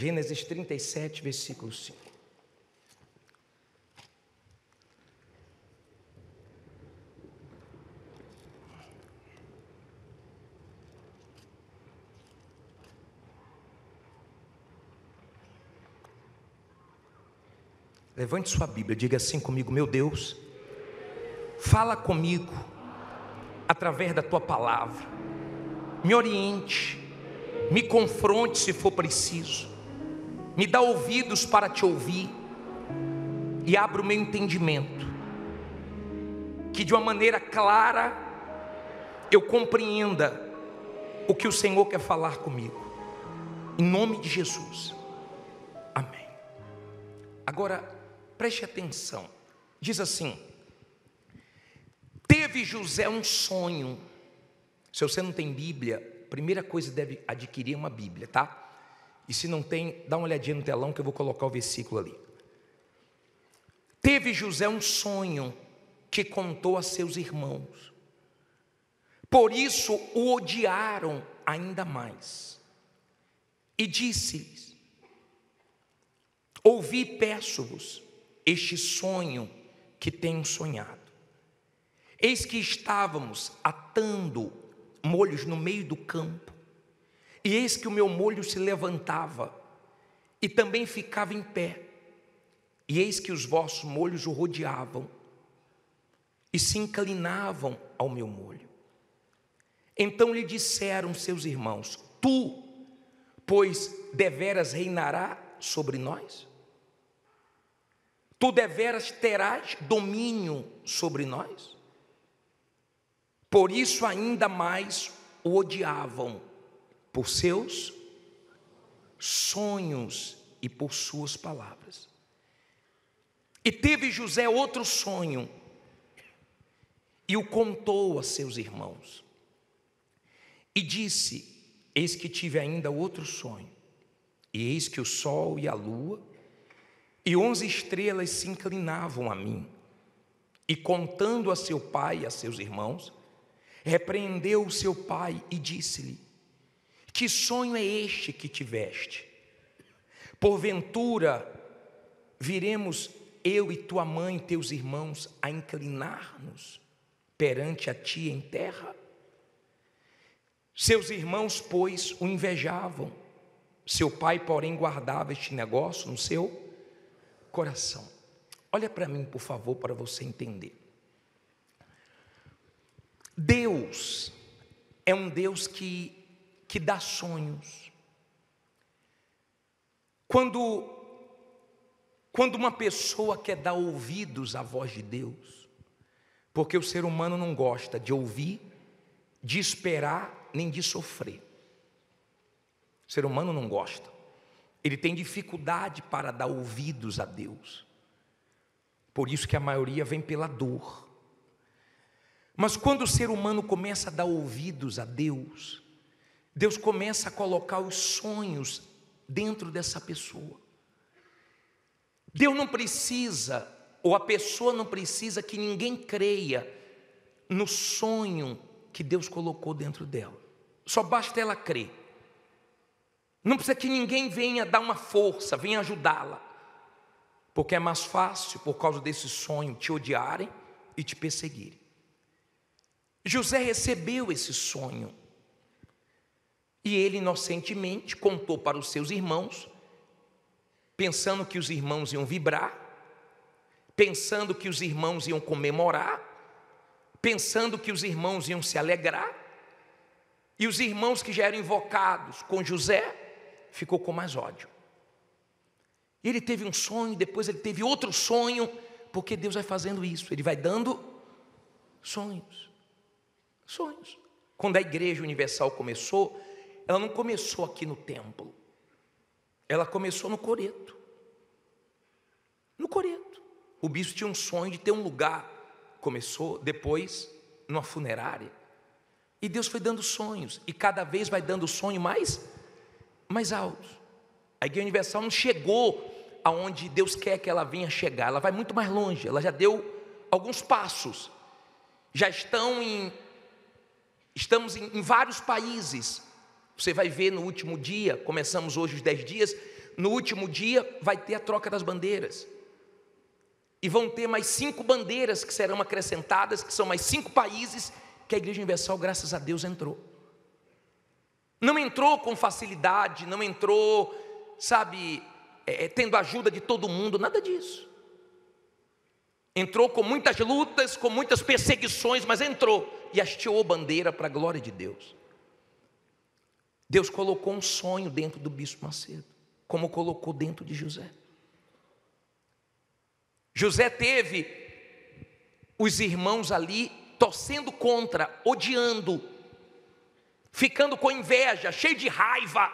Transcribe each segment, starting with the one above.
Gênesis 37, versículo 5. Levante sua Bíblia, diga assim comigo: meu Deus, fala comigo através da tua palavra, me oriente, me confronte se for preciso, me dá ouvidos para te ouvir e abra o meu entendimento, que de uma maneira clara eu compreenda o que o Senhor quer falar comigo, em nome de Jesus, amém. Agora preste atenção, diz assim: teve José um sonho. Se você não tem Bíblia, a primeira coisa deve adquirir uma Bíblia, tá? E se não tem, dá uma olhadinha no telão que eu vou colocar o versículo ali. Teve José um sonho que contou a seus irmãos, por isso o odiaram ainda mais, e disse-lhes: ouvi, peço-vos, este sonho que tenho sonhado. Eis que estávamos atando molhos no meio do campo, e eis que o meu molho se levantava e também ficava em pé, e eis que os vossos molhos o rodeavam e se inclinavam ao meu molho. Então lhe disseram seus irmãos: tu, pois, deveras reinará sobre nós? Tu deveras terás domínio sobre nós? Por isso ainda mais o odiavam, por seus sonhos e por suas palavras. E teve José outro sonho, e o contou a seus irmãos. E disse: eis que tive ainda outro sonho, e eis que o sol e a lua e 11 estrelas se inclinavam a mim. E contando a seu pai e a seus irmãos, repreendeu o seu pai e disse-lhe: que sonho é este que tiveste? Porventura viremos eu e tua mãe e teus irmãos a inclinar-nos perante a ti em terra? Seus irmãos, pois, o invejavam. Seu pai, porém, guardava este negócio no seu coração. Olha para mim, por favor, para você entender. Deus é um Deus que dá sonhos. Quando uma pessoa quer dar ouvidos à voz de Deus, porque o ser humano não gosta de ouvir, de esperar, nem de sofrer. O ser humano não gosta. Ele tem dificuldade para dar ouvidos a Deus. Por isso que a maioria vem pela dor. Mas quando o ser humano começa a dar ouvidos a Deus, Deus começa a colocar os sonhos dentro dessa pessoa. Deus não precisa, ou a pessoa não precisa que ninguém creia no sonho que Deus colocou dentro dela. Só basta ela crer. Não precisa que ninguém venha dar uma força, venha ajudá-la. Porque é mais fácil, por causa desse sonho, te odiarem e te perseguirem. José recebeu esse sonho. E ele inocentemente contou para os seus irmãos, pensando que os irmãos iam vibrar, pensando que os irmãos iam comemorar, pensando que os irmãos iam se alegrar. E os irmãos que já eram invocados com José, ficou com mais ódio. Ele teve um sonho, depois ele teve outro sonho, porque Deus vai fazendo isso, Ele vai dando sonhos. Sonhos. Quando a Igreja Universal começou, ela não começou aqui no templo, ela começou no Coreto. No Coreto. O bispo tinha um sonho de ter um lugar, começou depois numa funerária. E Deus foi dando sonhos, e cada vez vai dando sonho mais altos. A Igreja Universal não chegou aonde Deus quer que ela venha chegar, ela vai muito mais longe, ela já deu alguns passos, já estamos em vários países. Você vai ver no último dia, começamos hoje os 10 dias, no último dia vai ter a troca das bandeiras. E vão ter mais 5 bandeiras que serão acrescentadas, que são mais 5 países que a Igreja Universal, graças a Deus, entrou. Não entrou com facilidade, não entrou, tendo a ajuda de todo mundo, nada disso. Entrou com muitas lutas, com muitas perseguições, mas entrou e hasteou bandeira para a glória de Deus. Deus colocou um sonho dentro do Bispo Macedo, como colocou dentro de José. José teve os irmãos ali torcendo contra, odiando, ficando com inveja, cheio de raiva,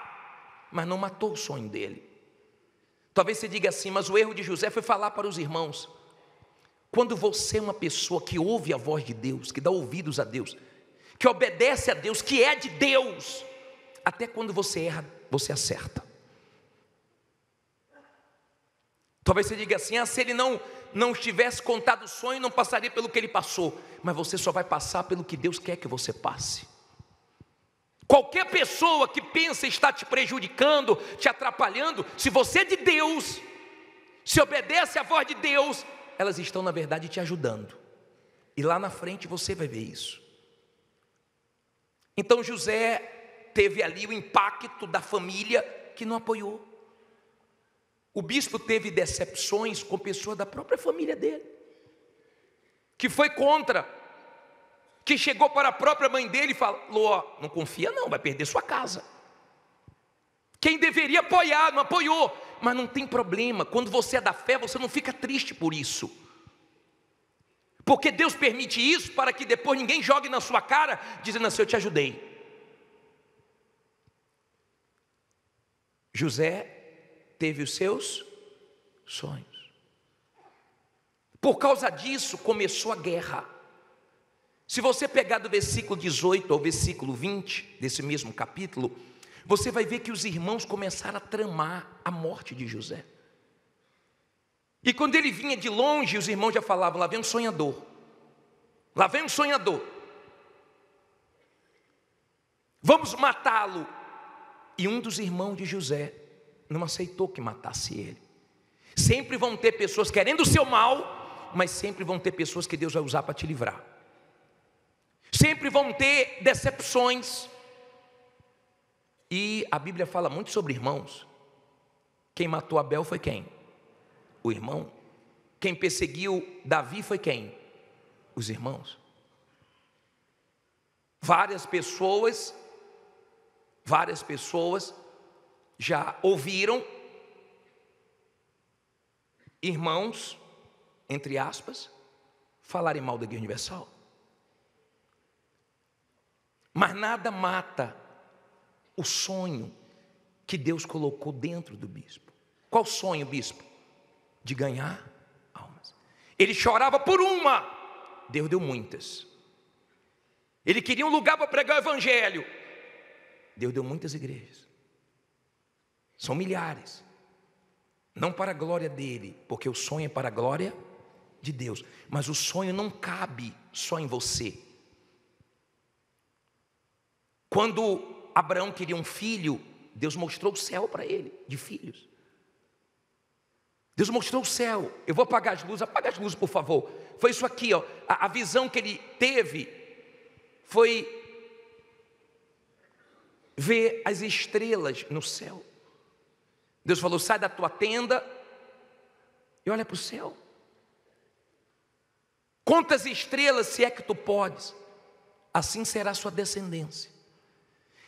mas não matou o sonho dele. Talvez você diga assim, mas o erro de José foi falar para os irmãos. Quando você é uma pessoa que ouve a voz de Deus, que dá ouvidos a Deus, que obedece a Deus, que é de Deus, até quando você erra, você acerta. Talvez você diga assim, se ele não tivesse contado o sonho, não passaria pelo que ele passou. Mas você só vai passar pelo que Deus quer que você passe. Qualquer pessoa que pensa estar te prejudicando, te atrapalhando, se você é de Deus, se obedece à voz de Deus, elas estão na verdade te ajudando. E lá na frente você vai ver isso. Então José teve ali o impacto da família que não apoiou. O bispo teve decepções com pessoas da própria família dele, que foi contra, que chegou para a própria mãe dele e falou, não confia não, vai perder sua casa. Quem deveria apoiar, não apoiou, mas não tem problema, quando você é da fé, você não fica triste por isso, porque Deus permite isso para que depois ninguém jogue na sua cara, dizendo assim, eu te ajudei. José teve os seus sonhos. Por causa disso começou a guerra. Se você pegar do versículo 18 ao versículo 20 desse mesmo capítulo, você vai ver que os irmãos começaram a tramar a morte de José. E quando ele vinha de longe, os irmãos já falavam, lá vem um sonhador. Lá vem um sonhador. Vamos matá-lo. E um dos irmãos de José não aceitou que matasse ele. Sempre vão ter pessoas querendo o seu mal, mas sempre vão ter pessoas que Deus vai usar para te livrar. Sempre vão ter decepções. E a Bíblia fala muito sobre irmãos. Quem matou Abel foi quem? O irmão. Quem perseguiu Davi foi quem? Os irmãos. Várias pessoas já ouviram irmãos, entre aspas, falarem mal da Igreja Universal. Mas nada mata o sonho que Deus colocou dentro do bispo. Qual sonho, bispo? De ganhar almas. Ele chorava por uma, Deus deu muitas. Ele queria um lugar para pregar o evangelho, Deus deu muitas igrejas. São milhares. Não para a glória dele, porque o sonho é para a glória de Deus. Mas o sonho não cabe só em você. Quando Abraão queria um filho, Deus mostrou o céu para ele, de filhos. Deus mostrou o céu. Eu vou apagar as luzes, por favor. Foi isso aqui, a visão que ele teve foi ver as estrelas no céu. Deus falou, sai da tua tenda e olha para o céu. Conta as estrelas se é que tu podes, assim será a sua descendência.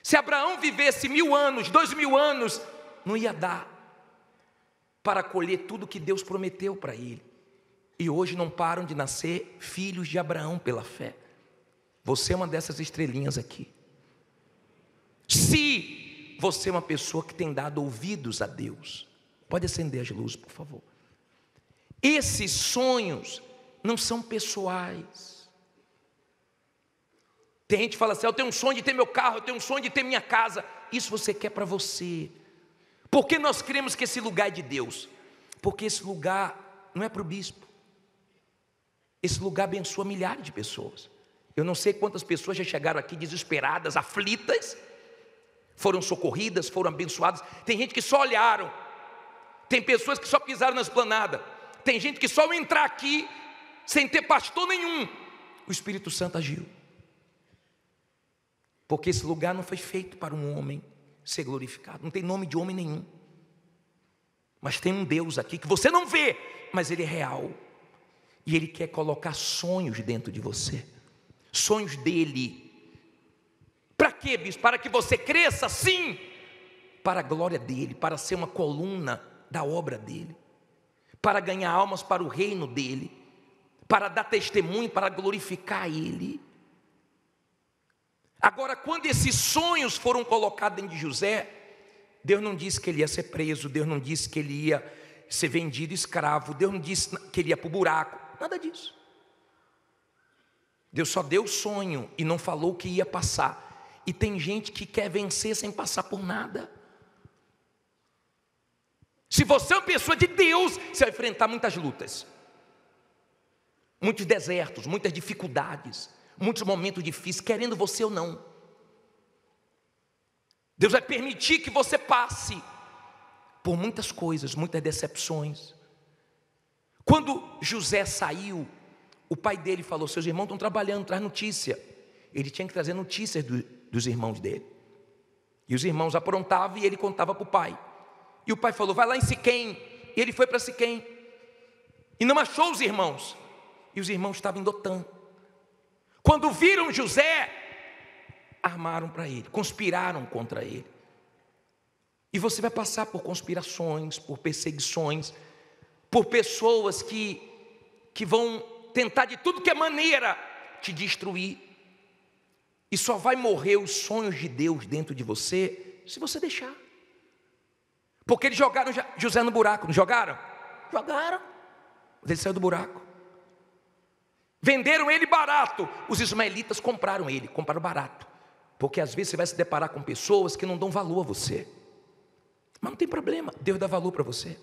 Se Abraão vivesse 1000 anos, 2000 anos, não ia dar para colher tudo que Deus prometeu para ele. E hoje não param de nascer filhos de Abraão pela fé. Você é uma dessas estrelinhas aqui. Se você é uma pessoa que tem dado ouvidos a Deus, pode acender as luzes, por favor. Esses sonhos não são pessoais. Tem gente que fala assim, eu tenho um sonho de ter meu carro, eu tenho um sonho de ter minha casa. Isso você quer para você. Por que nós cremos que esse lugar é de Deus? Porque esse lugar não é para o bispo. Esse lugar abençoa milhares de pessoas. Eu não sei quantas pessoas já chegaram aqui desesperadas, aflitas, foram socorridas, foram abençoadas. Tem gente que só olharam Tem pessoas que só pisaram na esplanada. Tem gente que só ao entrar aqui, sem ter pastor nenhum, o Espírito Santo agiu. Porque esse lugar não foi feito para um homem ser glorificado. Não tem nome de homem nenhum. Mas tem um Deus aqui que você não vê, mas Ele é real. E Ele quer colocar sonhos dentro de você. Sonhos dEle. Para quê, bispo? Para que você cresça, sim, para a glória dEle, para ser uma coluna da obra dEle, para ganhar almas para o reino dEle, para dar testemunho, para glorificar Ele. Agora, quando esses sonhos foram colocados dentro de José, Deus não disse que ele ia ser preso, Deus não disse que ele ia ser vendido escravo, Deus não disse que ele ia para o buraco, nada disso. Deus só deu o sonho e não falou que ia passar. E tem gente que quer vencer sem passar por nada. Se você é uma pessoa de Deus, você vai enfrentar muitas lutas, muitos desertos, muitas dificuldades, muitos momentos difíceis, querendo você ou não. Deus vai permitir que você passe por muitas coisas, muitas decepções. Quando José saiu, o pai dele falou: seus irmãos estão trabalhando, traz notícia. Ele tinha que trazer notícias dos irmãos dele. E os irmãos aprontavam e ele contava para o pai. E o pai falou: vai lá em Siquém. E ele foi para Siquém e não achou os irmãos. E os irmãos estavam em Dotã. Quando viram José, armaram para ele, conspiraram contra ele. E você vai passar por conspirações, por perseguições, por pessoas que vão tentar de tudo que é maneira te destruir. E só vai morrer os sonhos de Deus dentro de você se você deixar. Porque eles jogaram José no buraco, não jogaram? Jogaram. Mas ele saiu do buraco. Venderam ele barato. Os ismaelitas compraram ele, compraram barato. Porque às vezes você vai se deparar com pessoas que não dão valor a você. Mas não tem problema, Deus dá valor para você.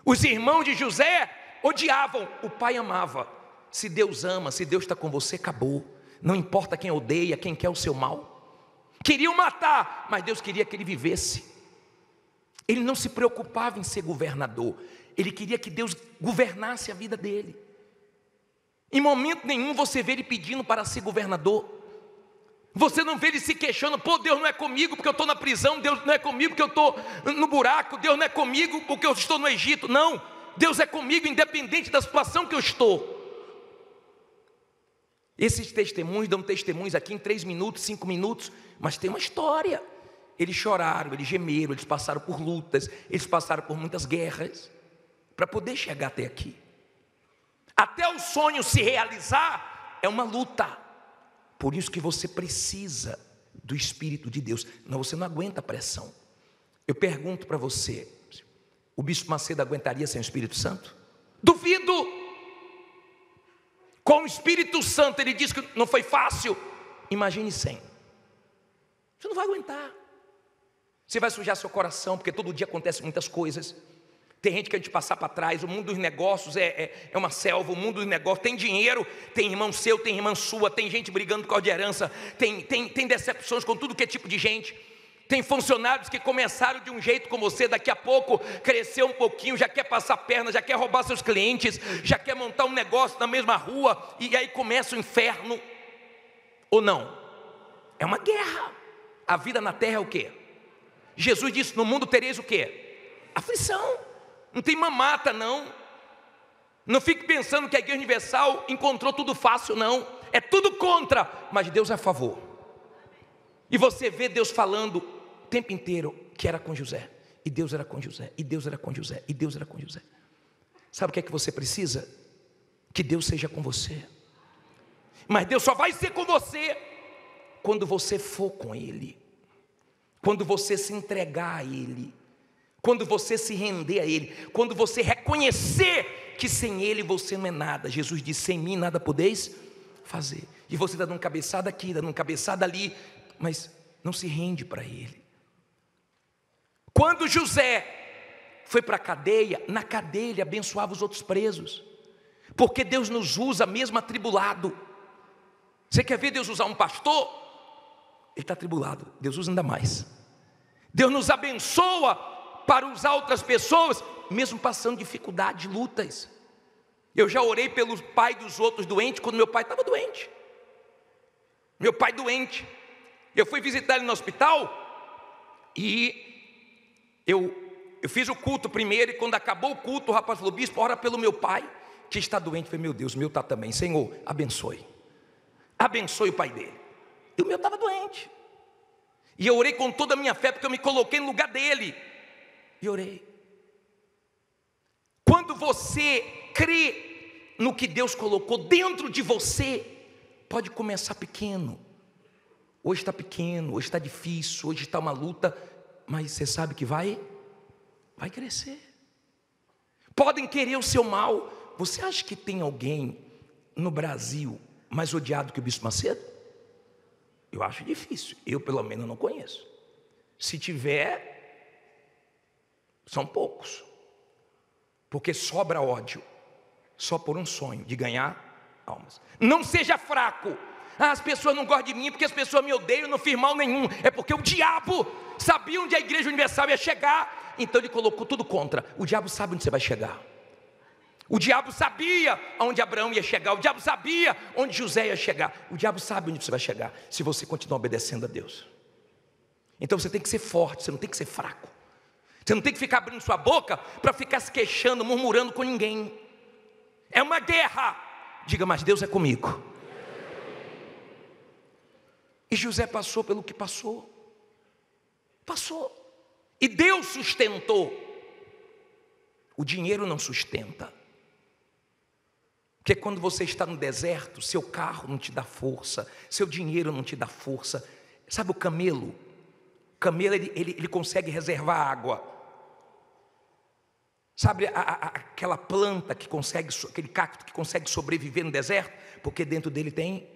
Os irmãos de José odiavam, o pai amava. Se Deus ama, se Deus está com você, acabou. Não importa quem odeia, quem quer o seu mal. Queriam matar, mas Deus queria que ele vivesse. Ele não se preocupava em ser governador. Ele queria que Deus governasse a vida dele. Em momento nenhum você vê ele pedindo para ser governador. Você não vê ele se queixando: pô, Deus não é comigo porque eu estou na prisão, Deus não é comigo porque eu estou no buraco, Deus não é comigo porque eu estou no Egito. Não, Deus é comigo independente da situação que eu estou. Esses testemunhos dão testemunhos aqui em 3 minutos, 5 minutos, mas tem uma história. Eles choraram, eles gemeram, eles passaram por lutas, eles passaram por muitas guerras, para poder chegar até aqui. Até o sonho se realizar, é uma luta. Por isso que você precisa do Espírito de Deus. Não, você não aguenta a pressão. Eu pergunto para você: o bispo Macedo aguentaria sem o Espírito Santo? Duvido. Com o Espírito Santo ele diz que não foi fácil. Imagine sem. Você não vai aguentar. Você vai sujar seu coração, porque todo dia acontecem muitas coisas. Tem gente que a gente passar para trás. O mundo dos negócios é uma selva. O mundo dos negócios tem dinheiro, tem irmão seu, tem irmã sua, tem gente brigando por causa de herança, tem decepções com tudo que é tipo de gente. Tem funcionários que começaram de um jeito com você, daqui a pouco cresceu um pouquinho, já quer passar perna, já quer roubar seus clientes, já quer montar um negócio na mesma rua, e aí começa o inferno. Ou não? É uma guerra. A vida na terra é o quê? Jesus disse: no mundo tereis o quê? Aflição. Não tem mamata, não. Não fique pensando que a Igreja Universal encontrou tudo fácil, não. É tudo contra, mas Deus é a favor. E você vê Deus falando o tempo inteiro que era com José. E Deus era com José, e Deus era com José, e Deus era com José. Sabe o que é que você precisa? Que Deus seja com você. Mas Deus só vai ser com você quando você for com Ele, quando você se entregar a Ele, quando você se render a Ele, quando você reconhecer que sem Ele você não é nada. Jesus disse: sem mim nada podeis fazer. E você está dando cabeçada aqui, dando cabeçada ali, mas não se rende para Ele. Quando José foi para a cadeia, na cadeia ele abençoava os outros presos, porque Deus nos usa mesmo atribulado. Você quer ver Deus usar um pastor? Ele está atribulado, Deus usa ainda mais. Deus nos abençoa para usar outras pessoas, mesmo passando dificuldades, lutas. Eu já orei pelo pai dos outros doentes, quando meu pai estava doente. Meu pai doente. Eu fui visitar ele no hospital, e eu fiz o culto primeiro, e quando acabou o culto, o rapaz falou: bispo, ora pelo meu pai, que está doente. Eu falei: meu Deus, o meu está também. Senhor, abençoe o pai dele. E o meu estava doente. E eu orei com toda a minha fé, porque eu me coloquei no lugar dele. E orei. Quando você crê no que Deus colocou dentro de você, pode começar pequeno. Hoje está pequeno, hoje está difícil, hoje está uma luta, mas você sabe que vai crescer. Podem querer o seu mal. Você acha que tem alguém no Brasil mais odiado que o Bispo Macedo? Eu acho difícil, eu pelo menos não conheço. Se tiver, são poucos. Porque sobra ódio, só por um sonho de ganhar almas. Não seja fraco. As pessoas não gostam de mim porque as pessoas me odeiam, eu não fiz mal nenhum. É porque o diabo sabia onde a Igreja Universal ia chegar, então ele colocou tudo contra. O diabo sabe onde você vai chegar. O diabo sabia onde Abraão ia chegar. O diabo sabia onde José ia chegar. O diabo sabe onde você vai chegar, se você continuar obedecendo a Deus. Então você tem que ser forte, você não tem que ser fraco. Você não tem que ficar abrindo sua boca para ficar se queixando, murmurando com ninguém. É uma guerra. Diga: mas Deus é comigo. E José passou pelo que passou. Passou. E Deus sustentou. O dinheiro não sustenta. Porque quando você está no deserto, seu carro não te dá força, seu dinheiro não te dá força. Sabe o camelo? O camelo ele consegue reservar água. Sabe aquela planta que consegue, aquele cacto que consegue sobreviver no deserto? Porque dentro dele tem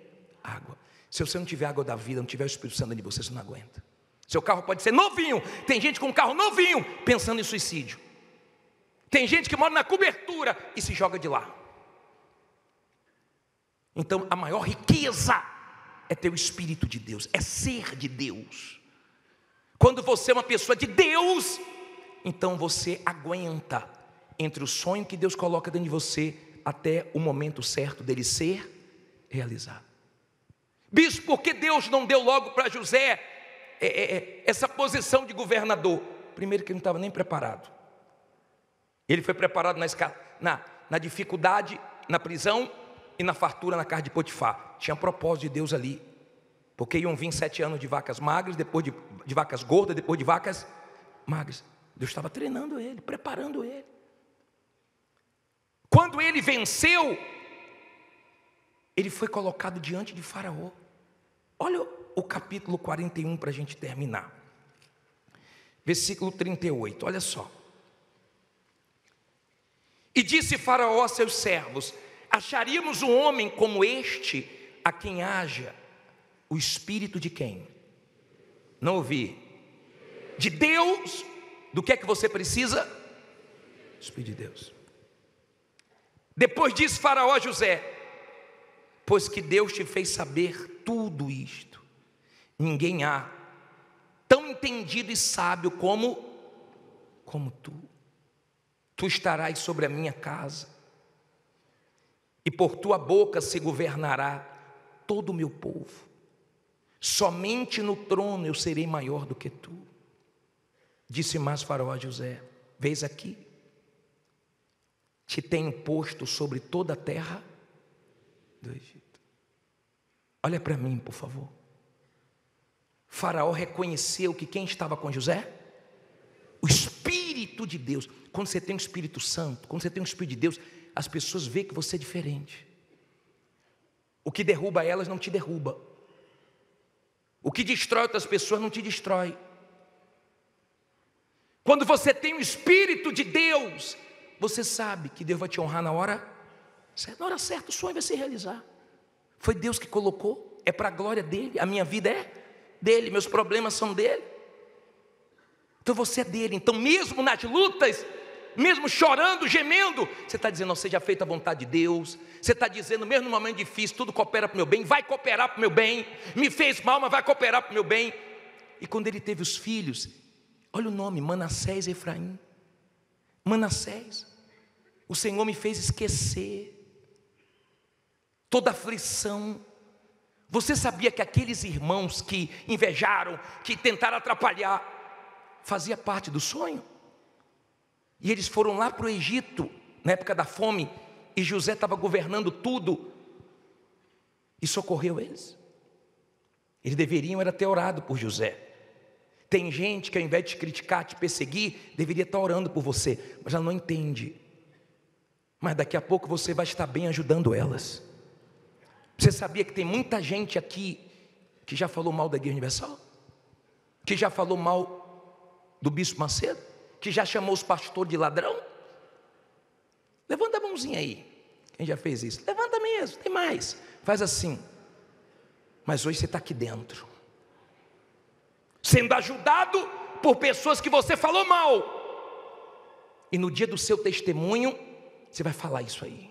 água. Se você não tiver água da vida, não tiver o Espírito Santo dentro de você, você não aguenta. Seu carro pode ser novinho. Tem gente com um carro novinho pensando em suicídio. Tem gente que mora na cobertura e se joga de lá. Então a maior riqueza é ter o Espírito de Deus, é ser de Deus. Quando você é uma pessoa de Deus, então você aguenta entre o sonho que Deus coloca dentro de você até o momento certo dele ser realizado. Bispo, por que Deus não deu logo para José essa posição de governador? Primeiro que ele não estava nem preparado. Ele foi preparado na dificuldade, na prisão e na fartura na casa de Potifar. Tinha propósito de Deus ali, porque iam vir 7 anos de vacas magras, depois de vacas gordas, depois de vacas magras. Deus estava treinando ele, preparando ele. Quando ele venceu, ele foi colocado diante de Faraó. Olha o capítulo 41 para a gente terminar. Versículo 38, olha só. E disse Faraó a seus servos: acharíamos um homem como este, a quem haja o espírito de quem? Não ouvi. De Deus. Do que é que você precisa? Espírito de Deus. Depois disse Faraó a José: pois que Deus te fez saber tudo isto, ninguém há tão entendido e sábio como tu. Tu estarás sobre a minha casa, e por tua boca se governará todo o meu povo. Somente no trono eu serei maior do que tu. Disse mais Faraó a José: vês aqui, te tenho posto sobre toda a terra do Egito. Olha para mim, por favor. Faraó reconheceu que quem estava com José? O Espírito de Deus. Quando você tem o Espírito Santo, quando você tem o Espírito de Deus, as pessoas veem que você é diferente. O que derruba elas não te derruba. O que destrói outras pessoas não te destrói. Quando você tem o Espírito de Deus, você sabe que Deus vai te honrar na hora certa. Na hora certa o sonho vai se realizar. Foi Deus que colocou, é para a glória dele. A minha vida é dele, meus problemas são dele. Então você é dele. Então mesmo nas lutas, mesmo chorando, gemendo, você está dizendo: não, seja feita a vontade de Deus. Você está dizendo, mesmo no momento difícil, tudo coopera para o meu bem, vai cooperar para o meu bem. Me fez mal, mas vai cooperar para o meu bem. E quando ele teve os filhos, Olha o nome, Manassés e Efraim. Manassés, o Senhor me fez esquecer toda aflição. Você sabia que aqueles irmãos que invejaram, que tentaram atrapalhar, fazia parte do sonho? E eles foram lá para o Egito, na época da fome, e José estava governando tudo, e socorreu eles. Eles deveriam era ter orado por José. Tem gente que ao invés de te criticar, te perseguir, deveria estar orando por você, mas ela não entende. Mas daqui a pouco você vai estar bem ajudando elas. Você sabia que tem muita gente aqui que já falou mal da Igreja Universal? Que já falou mal do Bispo Macedo? Que já chamou os pastores de ladrão? Levanta a mãozinha aí. Quem já fez isso? Levanta mesmo, tem mais. Faz assim. Mas hoje você está aqui dentro, sendo ajudado por pessoas que você falou mal. E no dia do seu testemunho, você vai falar isso aí.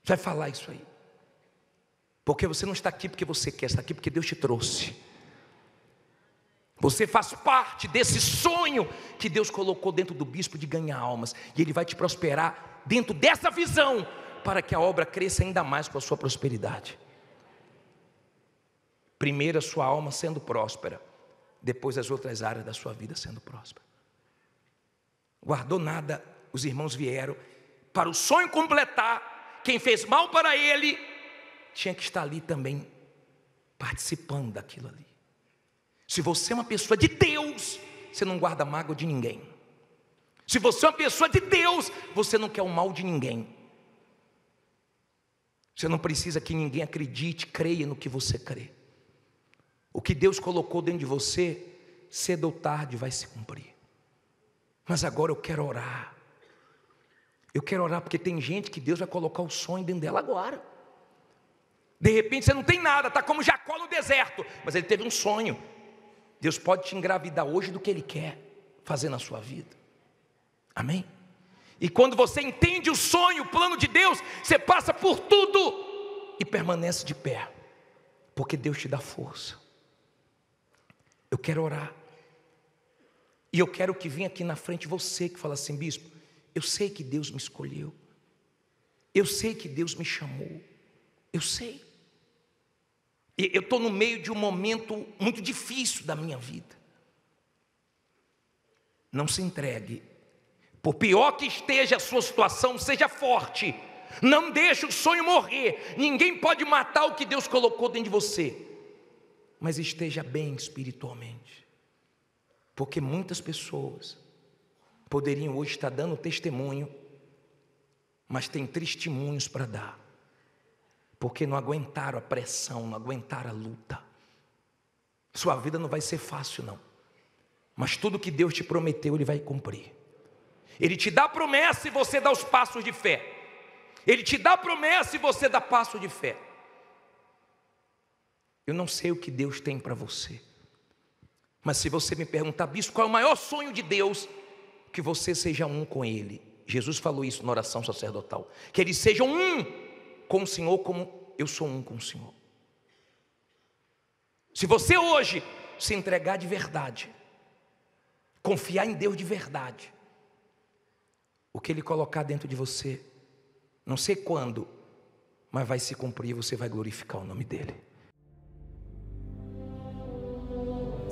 Você vai falar isso aí. Porque você não está aqui porque você quer, está aqui porque Deus te trouxe. Você faz parte desse sonho que Deus colocou dentro do bispo de ganhar almas. E Ele vai te prosperar dentro dessa visão, para que a obra cresça ainda mais com a sua prosperidade. Primeiro a sua alma sendo próspera, depois as outras áreas da sua vida sendo próspera. Guardou nada, os irmãos vieram para o sonho completar. Quem fez mal para ele tinha que estar ali também, participando daquilo ali. Se você é uma pessoa de Deus, você não guarda mágoa de ninguém. Se você é uma pessoa de Deus, você não quer o mal de ninguém. Você não precisa que ninguém acredite, creia no que você crê. O que Deus colocou dentro de você, cedo ou tarde vai se cumprir. Mas agora eu quero orar. Eu quero orar porque tem gente que Deus vai colocar o sonho dentro dela agora. De repente você não tem nada, está como Jacó no deserto, mas ele teve um sonho. Deus pode te engravidar hoje do que Ele quer fazer na sua vida. Amém? E quando você entende o sonho, o plano de Deus, você passa por tudo e permanece de pé, porque Deus te dá força. Eu quero orar. E eu quero que venha aqui na frente você que fala assim: bispo, eu sei que Deus me escolheu. Eu sei que Deus me chamou. Eu sei. E eu estou no meio de um momento muito difícil da minha vida. Não se entregue. Por pior que esteja a sua situação, seja forte. Não deixe o sonho morrer. Ninguém pode matar o que Deus colocou dentro de você. Mas esteja bem espiritualmente. Porque muitas pessoas poderiam hoje estar dando testemunho, mas tem testemunhos para dar, porque não aguentaram a pressão, não aguentaram a luta. Sua vida não vai ser fácil não, mas tudo que Deus te prometeu Ele vai cumprir. Ele te dá a promessa e você dá os passos de fé. Ele te dá a promessa e você dá passo de fé. Eu não sei o que Deus tem para você, mas se você me perguntar: bispo, qual é o maior sonho de Deus? Que você seja um com Ele. Jesus falou isso na oração sacerdotal, que eles sejam um com o Senhor como eu sou um com o Senhor. Se você hoje se entregar de verdade, confiar em Deus de verdade, o que Ele colocar dentro de você, não sei quando, mas vai se cumprir e você vai glorificar o nome dEle.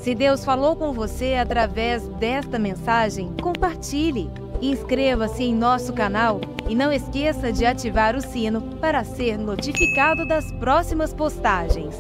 Se Deus falou com você através desta mensagem, compartilhe. Inscreva-se em nosso canal e não esqueça de ativar o sino para ser notificado das próximas postagens.